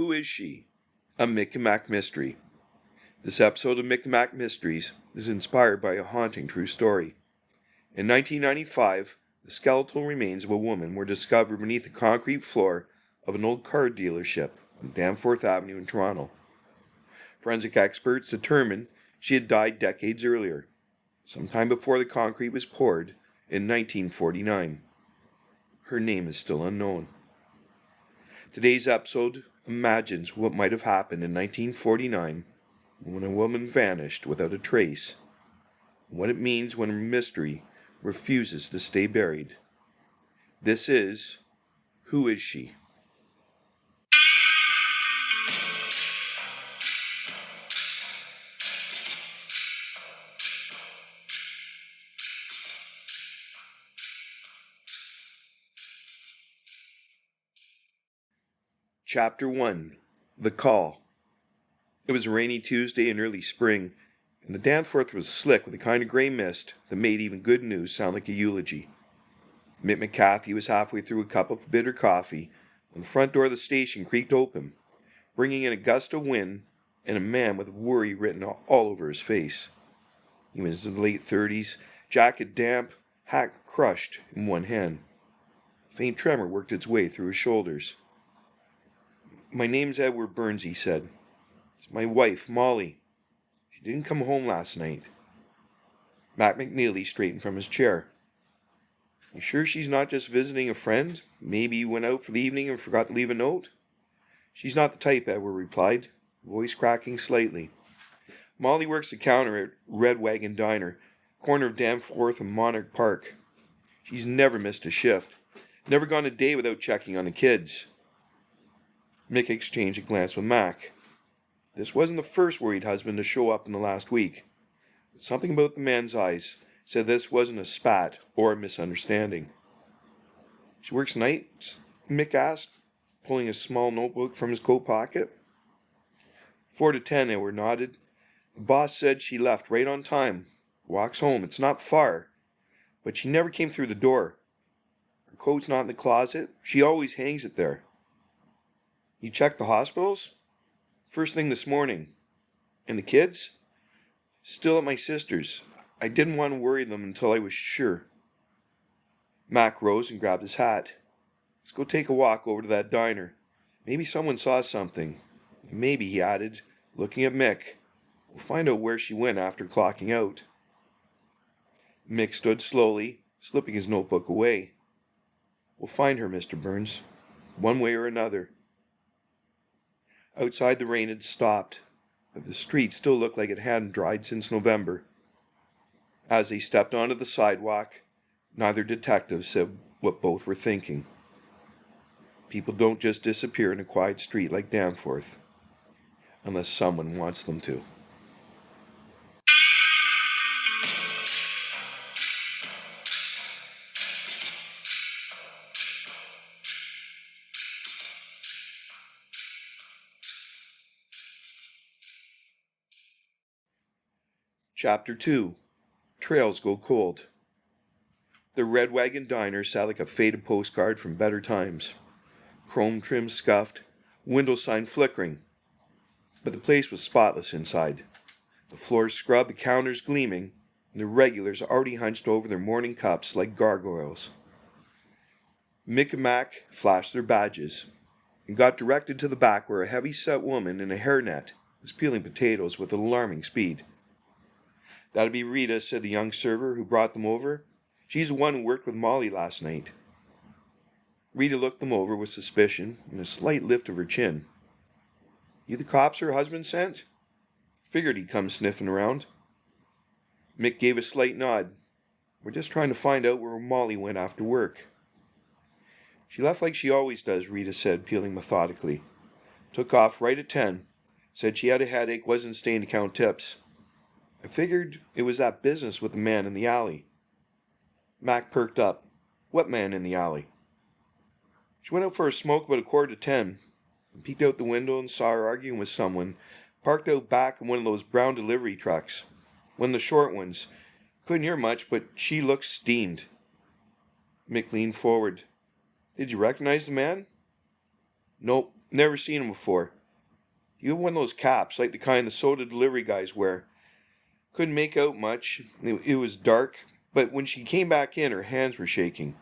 Who is she? A Mick and Mack mystery. This episode of Mick and Mack Mysteries is inspired by a haunting true story. In 1995, the skeletal remains of a woman were discovered beneath the concrete floor of an old car dealership on Danforth Avenue in Toronto. Forensic experts determined she had died decades earlier, sometime before the concrete was poured in 1949. Her name is still unknown. Today's episode imagines what might have happened in 1949 when a woman vanished without a trace, and what it means when a mystery refuses to stay buried. This is Who Is She? Chapter 1. The Call. It was a rainy Tuesday in early spring, and the Danforth was slick with a kind of grey mist that made even good news sound like a eulogy. Mick McCathie was halfway through a cup of bitter coffee when the front door of the station creaked open, bringing in a gust of wind and a man with worry written all over his face. He was in his late 30s, jacket damp, hat crushed in one hand. A faint tremor worked its way through his shoulders. "My name's Edward Burns," he said. "It's my wife, Molly. She didn't come home last night." MacNeely straightened from his chair. "You sure she's not just visiting a friend? Maybe you went out for the evening and forgot to leave a note?" "She's not the type," Edward replied, voice cracking slightly. "Molly works the counter at Red Wagon Diner, corner of Danforth and Monarch Park. She's never missed a shift, never gone a day without checking on the kids." Mick exchanged a glance with Mack. This wasn't the first worried husband to show up in the last week. But something about the man's eyes said this wasn't a spat or a misunderstanding. "She works nights?" Mick asked, pulling a small notebook from his coat pocket. 4 to 10, Edward nodded. "The boss said she left right on time. Walks home. It's not far. But she never came through the door. Her coat's not in the closet. She always hangs it there." "You checked the hospitals?" "First thing this morning." "And the kids?" "Still at my sister's. I didn't want to worry them until I was sure." Mack rose and grabbed his hat. "Let's go take a walk over to that diner. Maybe someone saw something. Maybe," he added, looking at Mick, "we'll find out where she went after clocking out." Mick stood slowly, slipping his notebook away. "We'll find her, Mr. Burns, one way or another." Outside, the rain had stopped, but the street still looked like it hadn't dried since November. As they stepped onto the sidewalk, neither detective said what both were thinking. People don't just disappear in a quiet street like Danforth, unless someone wants them to. Chapter 2. Trails Go Cold. The Red Wagon Diner sat like a faded postcard from better times. Chrome trim scuffed, window sign flickering. But the place was spotless inside. The floors scrubbed, the counters gleaming, and the regulars already hunched over their morning cups like gargoyles. Mick and Mack flashed their badges and got directed to the back where a heavy-set woman in a hairnet was peeling potatoes with alarming speed. "That'd be Rita," said the young server who brought them over. "She's the one who worked with Molly last night." Rita looked them over with suspicion and a slight lift of her chin. "You the cops her husband sent?" "Figured he'd come sniffing around." Mick gave a slight nod. "We're just trying to find out where Molly went after work." "She left like she always does," Rita said, peeling methodically. "Took off right at 10. Said she had a headache, wasn't staying to count tips. I figured it was that business with the man in the alley." Mack perked up. "What man in the alley?" "She went out for a smoke about 9:45, and peeked out the window and saw her arguing with someone, parked out back in one of those brown delivery trucks. One of the short ones. Couldn't hear much, but she looked steamed." Mick leaned forward. "Did you recognize the man?" "Nope. Never seen him before. He had one of those caps, like the kind the soda delivery guys wear. Couldn't make out much. It was dark, but when she came back in, her hands were shaking.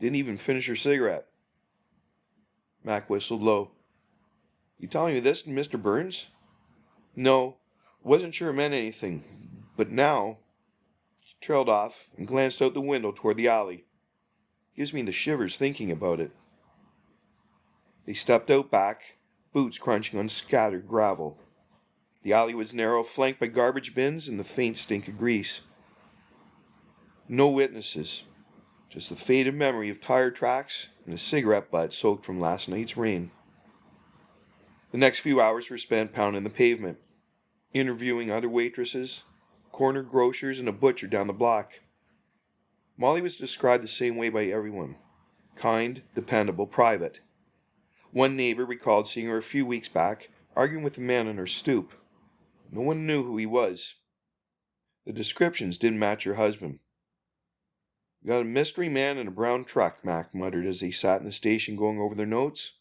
Didn't even finish her cigarette. Mack whistled low. You telling me this, Mr. Burns? No, wasn't sure it meant anything, but now... He trailed off and glanced out the window toward the alley. Gives me the shivers thinking about it. They stepped out back, boots crunching on scattered gravel. The alley was narrow, flanked by garbage bins and the faint stink of grease. No witnesses, just the faded memory of tire tracks and a cigarette butt soaked from last night's rain. The next few hours were spent pounding the pavement, interviewing other waitresses, corner grocers, and a butcher down the block. Molly was described the same way by everyone. Kind, dependable, private. One neighbor recalled seeing her a few weeks back, arguing with a man on her stoop. No one knew who he was. The descriptions didn't match her husband. "We got a mystery man in a brown truck," Mack muttered as they sat in the station going over their notes.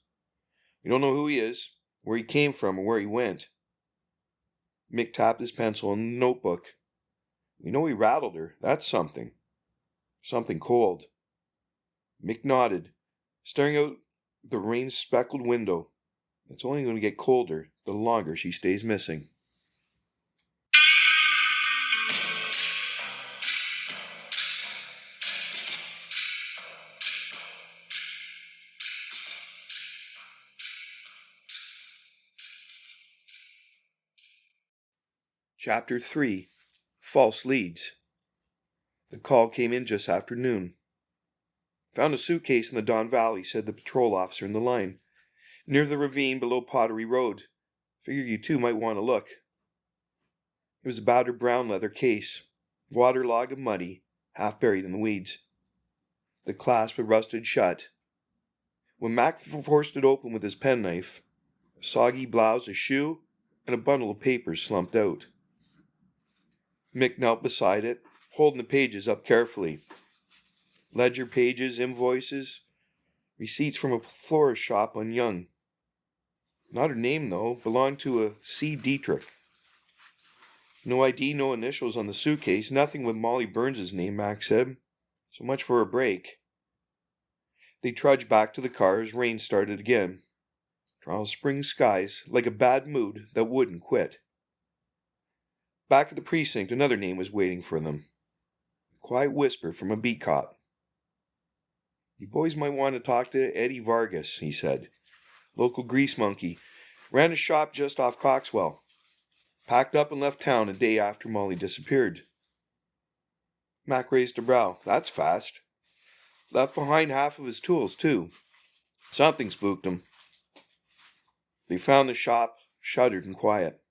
"We don't know who he is, where he came from, or where he went." Mick tapped his pencil on the notebook. "We know he rattled her. That's something. Something cold." Mick nodded, staring out the rain-speckled window. It's only going to get colder the longer she stays missing. Chapter 3. False Leads. The call came in just after noon. "Found a suitcase in the Don Valley," said the patrol officer in the line. "Near the ravine below Pottery Road. Figure you two might want to look." It was a battered brown leather case, waterlogged and muddy, half buried in the weeds. The clasp had rusted shut. When Mack forced it open with his penknife, a soggy blouse, a shoe, and a bundle of papers slumped out. Mick knelt beside it, holding the pages up carefully. Ledger pages, invoices, receipts from a florist shop on Young. Not her name, though. Belonged to a C. Dietrich. No ID, no initials on the suitcase. Nothing with Molly Burns' name, Mack said. So much for a break. They trudged back to the car as rain started again. Trial spring skies, like a bad mood that wouldn't quit. Back at the precinct, another name was waiting for them. A quiet whisper from a beat cop. "You boys might want to talk to Eddie Vargas," he said. "Local grease monkey. Ran a shop just off Coxwell. Packed up and left town a day after Molly disappeared." Mack raised a brow. "That's fast. Left behind half of his tools, too. Something spooked him." They found the shop, shuttered and quiet.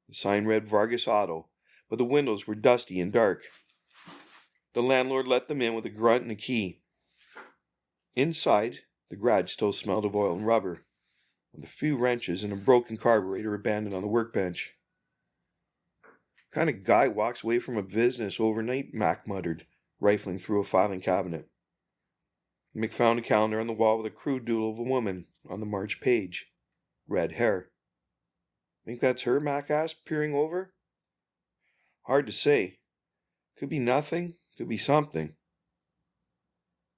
The sign read Vargas Auto, but the windows were dusty and dark. The landlord let them in with a grunt and a key. Inside, the garage still smelled of oil and rubber, with a few wrenches and a broken carburetor abandoned on the workbench. "What kind of guy walks away from a business overnight?" Mack muttered, rifling through a filing cabinet. Mick found a calendar on the wall with a crude doodle of a woman on the March page. Red hair. "Think that's her?" Mack asked, peering over. "Hard to say. Could be nothing, could be something."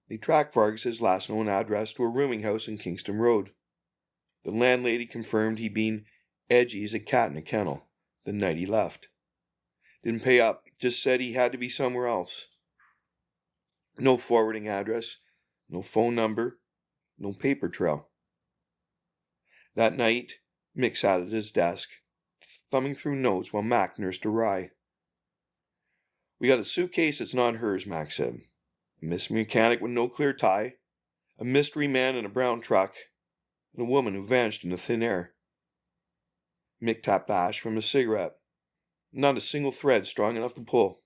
They tracked Vargas's last known address to a rooming house in Kingston Road. The landlady confirmed he'd been edgy as a cat in a kennel the night he left. Didn't pay up, just said he had to be somewhere else. No forwarding address, no phone number, no paper trail. That night, Mick sat at his desk, thumbing through notes while Mack nursed a rye. "We got a suitcase that's not hers," Mack said. "A missing mechanic with no clear tie, a mystery man in a brown truck, and a woman who vanished into thin air." Mick tapped ash from his cigarette. "Not a single thread strong enough to pull."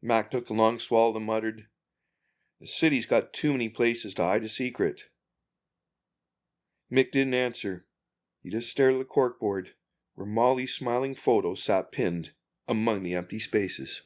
Mack took a long swallow and muttered, "The city's got too many places to hide a secret." Mick didn't answer. He just stared at the corkboard, where Molly's smiling photo sat pinned among the empty spaces.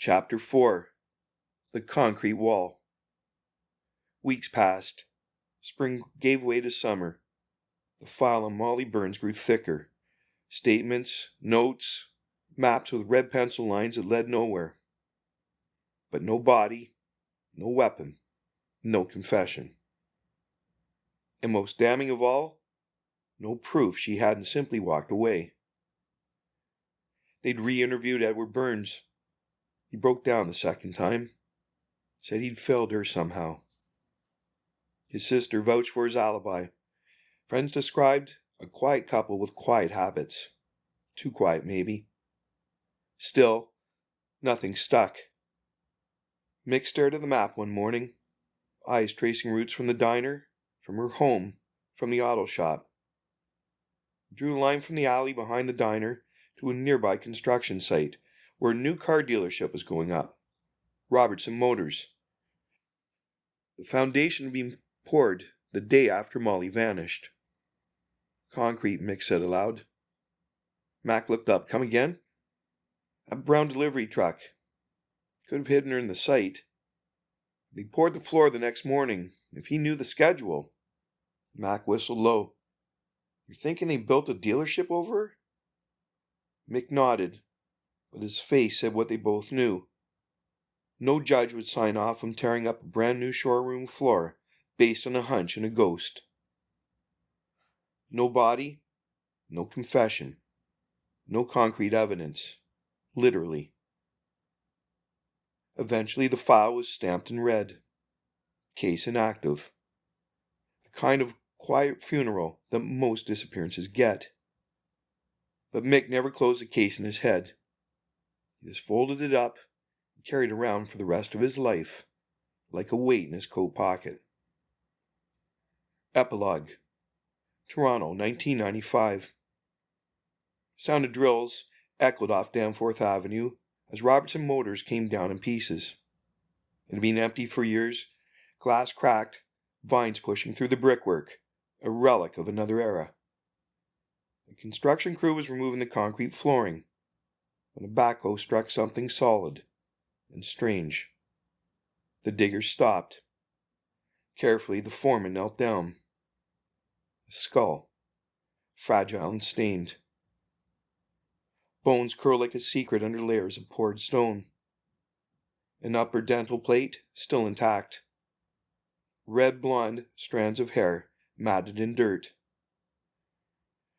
Chapter 4. The Concrete Wall. Weeks passed. Spring gave way to summer. The file on Molly Burns grew thicker. Statements, notes, maps with red pencil lines that led nowhere. But no body, no weapon, no confession. And most damning of all, no proof she hadn't simply walked away. They'd re-interviewed Edward Burns. He broke down the second time. Said he'd failed her somehow. His sister vouched for his alibi. Friends described a quiet couple with quiet habits. Too quiet, maybe. Still, nothing stuck. Mick stared at the map one morning, eyes tracing routes from the diner, from her home, from the auto shop. He drew a line from the alley behind the diner to a nearby construction site where a new car dealership was going up. Robertson Motors. The foundation had been poured the day after Molly vanished. Concrete, Mick said aloud. Mack looked up. Come again? A brown delivery truck. Could have hidden her in the site. They poured the floor the next morning. If he knew the schedule. Mack whistled low. You're thinking they built a dealership over her? Mick nodded, but his face said what they both knew. No judge would sign off on tearing up a brand new showroom floor based on a hunch and a ghost. No body, no confession, no concrete evidence, literally. Eventually the file was stamped in red. Case inactive. The kind of quiet funeral that most disappearances get. But Mick never closed the case in his head. He just folded it up and carried it around for the rest of his life, like a weight in his coat pocket. Epilogue. Toronto, 1995. Sound of drills echoed off Danforth Avenue as Robertson Motors came down in pieces. It had been empty for years, glass cracked, vines pushing through the brickwork, a relic of another era. The construction crew was removing the concrete flooring when a backhoe struck something solid and strange. The diggers stopped. Carefully, the foreman knelt down. A skull, fragile and stained. Bones curl like a secret under layers of poured stone. An upper dental plate still intact. Red blonde strands of hair matted in dirt.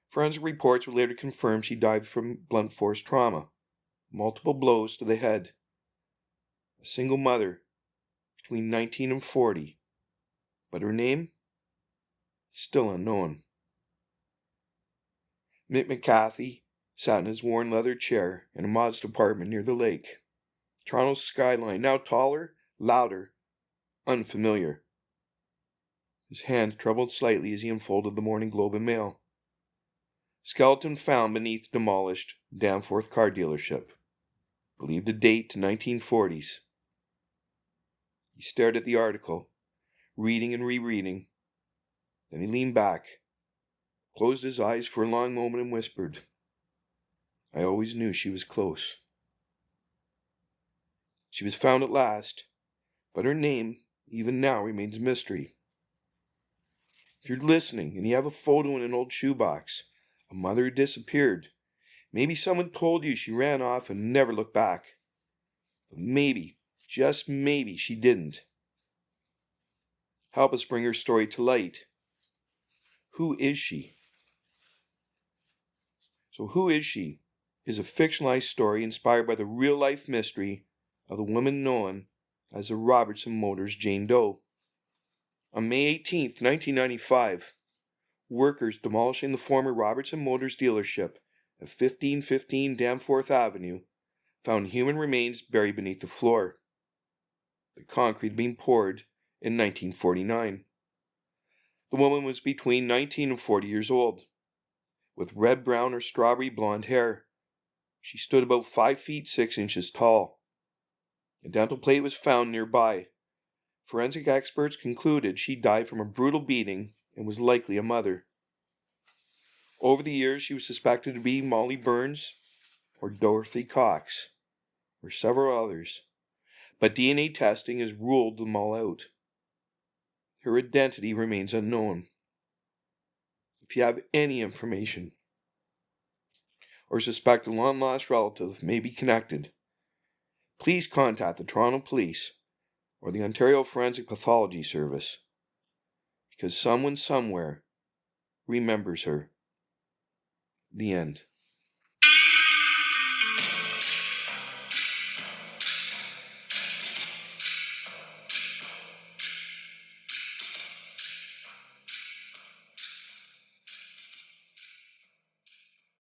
Forensic reports would later confirm she died from blunt force trauma, multiple blows to the head. A single mother, between 19 and 40, but her name? Still unknown. Mick McCathie sat in his worn leather chair in a modest apartment near the lake. Toronto's skyline, now taller, louder, unfamiliar. His hands trembled slightly as he unfolded the Morning Globe and Mail. Skeleton found beneath demolished Danforth car dealership. Believed a date to 1940s. He stared at the article, reading and rereading. Then he leaned back, closed his eyes for a long moment and whispered, I always knew she was close. She was found at last, but her name, even now, remains a mystery. If you're listening and you have a photo in an old shoebox, a mother who disappeared, maybe someone told you she ran off and never looked back. But maybe, just maybe, she didn't. Help us bring her story to light. Who is she? So Who Is She is a fictionalized story inspired by the real-life mystery of the woman known as the Robertson Motors Jane Doe. On May 18th, 1995, workers demolishing the former Robertson Motors dealership at 1515 Danforth Avenue found human remains buried beneath the floor. The concrete had been poured in 1949. The woman was between 19 and 40 years old. With red, brown, or strawberry blonde hair, she stood about 5 feet 6 inches tall. A dental plate was found nearby. Forensic experts concluded she died from a brutal beating and was likely a mother. Over the years, she was suspected to be Molly Burns or Dorothy Cox, or several others, but DNA testing has ruled them all out. Her identity remains unknown. If you have any information or suspect a long-lost relative may be connected, please contact the Toronto Police or the Ontario Forensic Pathology Service, because someone somewhere remembers her. The end.